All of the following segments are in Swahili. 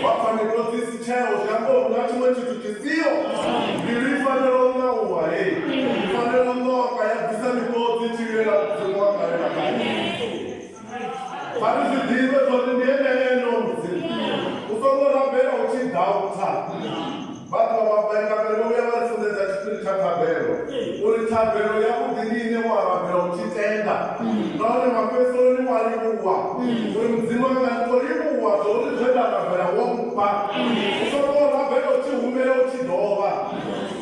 wafanekoti isichayo jambo unachimwe chitu chisiyo nilifanelo nauwa fanelo noka ya bisa mikoti chirela kutumwa karela farisi diwe zoti ndiene mzimu usongora bera uchidauta bata wabenga bero yabarisondeza chituri chakabero uri tabero yakudinine warabero uchitenda naone mapesoni walimuwa uri mzimu wangalitorimuwa zori zvedakabera wokupa usongora bero uchihumere uchidova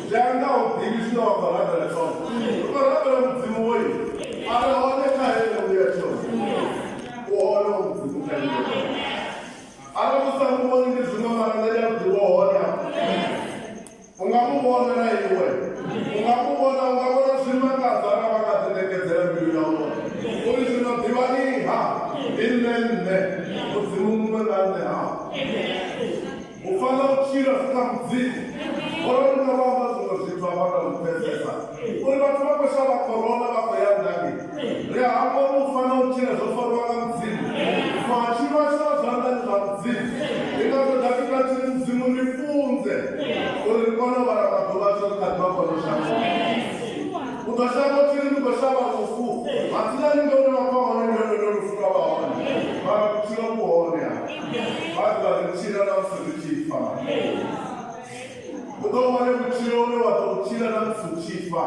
zvanga udivi zvinowavarabera chona ukarabera mzimu woyi araoneka here uya chona uone mzimu kaio arakusamuoni ndizvino marandaja kuti woona ungamubonera iwe ungabona zvimakazara vakatendekedzera mbiru yavo uri zvinodhivaniha inene mudzimu mumwe nganeha ufana uchira zvikamuzini oronavava zvimwe zvitu avakamupesesa uri vatu vakweshava korona vakoyandaki rehangoni ufana uchira zvofarwa kamudzimu machivashava zvandani zvamudzimu ingazodakika chiri mudzimu rifunze uri rikona varakadovasho rikati vakonoshava utoshava chiri ndikoshava rufu hatina ningeune vakaonenenorufuka vaone varakuchira kuone vati varichira namusiruchifa utoone kuchira une watokuchira namusiruchifa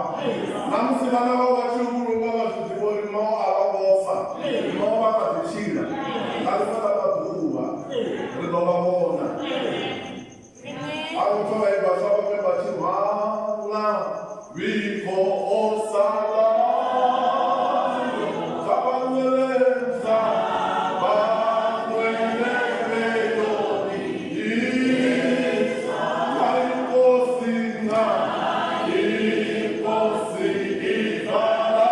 namusi vana vavo vachiri kurunga vazvidzivori mao avavofa mao vakatichira arifadavabhuruva ridovavona autovaivašavakebachimhala viko osala zabanyelenza banweneveyoni aikosina ikosi ikala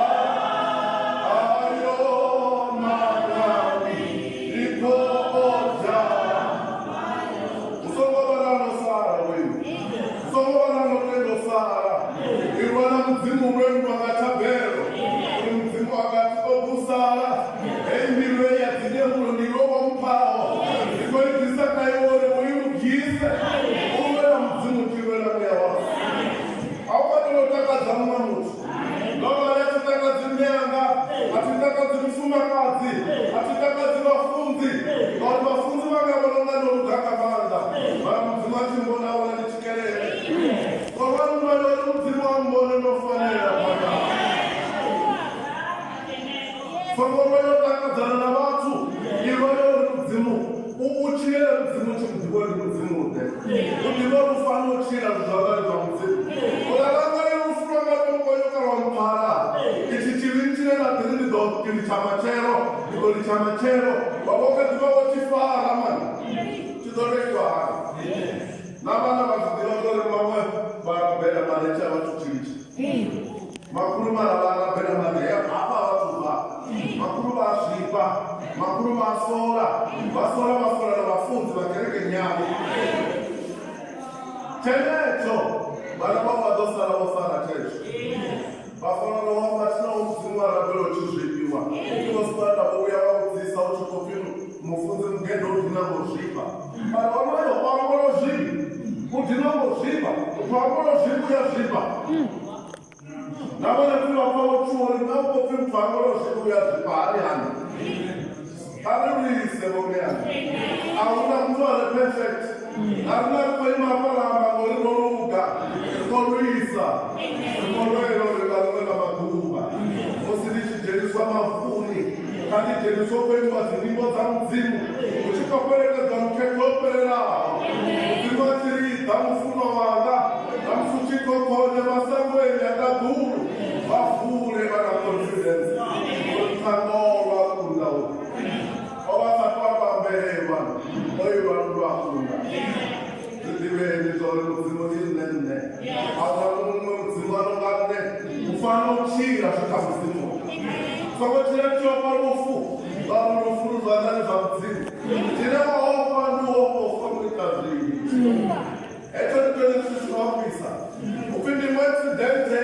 ayonagani ikooja irwana mudzimu wenyu wakatabhero uri mudzimu wakati okusara embiru yadzine muno ndirovamupawo ikoibvisa kaiore uirugise uvera mudzimu chivera mweya wako aukatonotakaza mumwe muti ndovari atitakadzi nyanga atitakadzi mufumakadzi atitakadzi vafunzi vari vafunzi vangavononga norudhakavanda vara mudzimu achimbonaona ndichikerere kwavanumwanori mudzimu wambone nofanira fangorwanotakadzana navatu iroyori mudzimu uuchire mudzimu chimudziwori mudzimu ude udivo rufana uchira zvazvarizva mudzimu uravangari rufu rwakatongoyoka rwamupara ichi chivi chinenadhirinidokiri chamachero ikori chamachero vavokadiva vachifara mani chidorekiwa hari navana vazvidivatori mamwe varabhera marecha vatuchirichi makuru maravarabhera mareya apa vatuva makuru vasvipa makuru vasora vasora navafunzi vakereke nyavo chenecho vana vavo vadosara vosara checho vafanana vavo vatinawo mudzimu varabhera uchizvipiwa inosara vouya vakudzisa uchikopinu mufunzi mugendo udinambozvipa vari vanoyo kwangorozvipi udinambozvipa kwangorozvikuyazvipa navanekuvapaochuori nakopi mtvangorozvikuyazvipa hari hani haririse vomeani hauna mtu ari perfect harina kweimapalamba ngoriroruga rikorwisa rikorwero rikarorera maguruva osirichijeniswa mafuni katijeniswa kweimba zinimbo dzamudzimu uchikoperekedza muketopererawo mudzimu achiriidza mufuno wanga namusuchikokonye masango enyu yakadhuru vavhure vana confidence otanora kundau ovasati vapambereva oivanhu vakunda zvidiveni zvori mudzimu inene auna mumwe mudzimu anongane ufana uchira zvikamudzimu soko chine chopa rufu vanhu rufu ruzvanani zvamudzimu tine maofa ndiwokofa muita zvii echo nditonesisivapisa upindi mwetsidente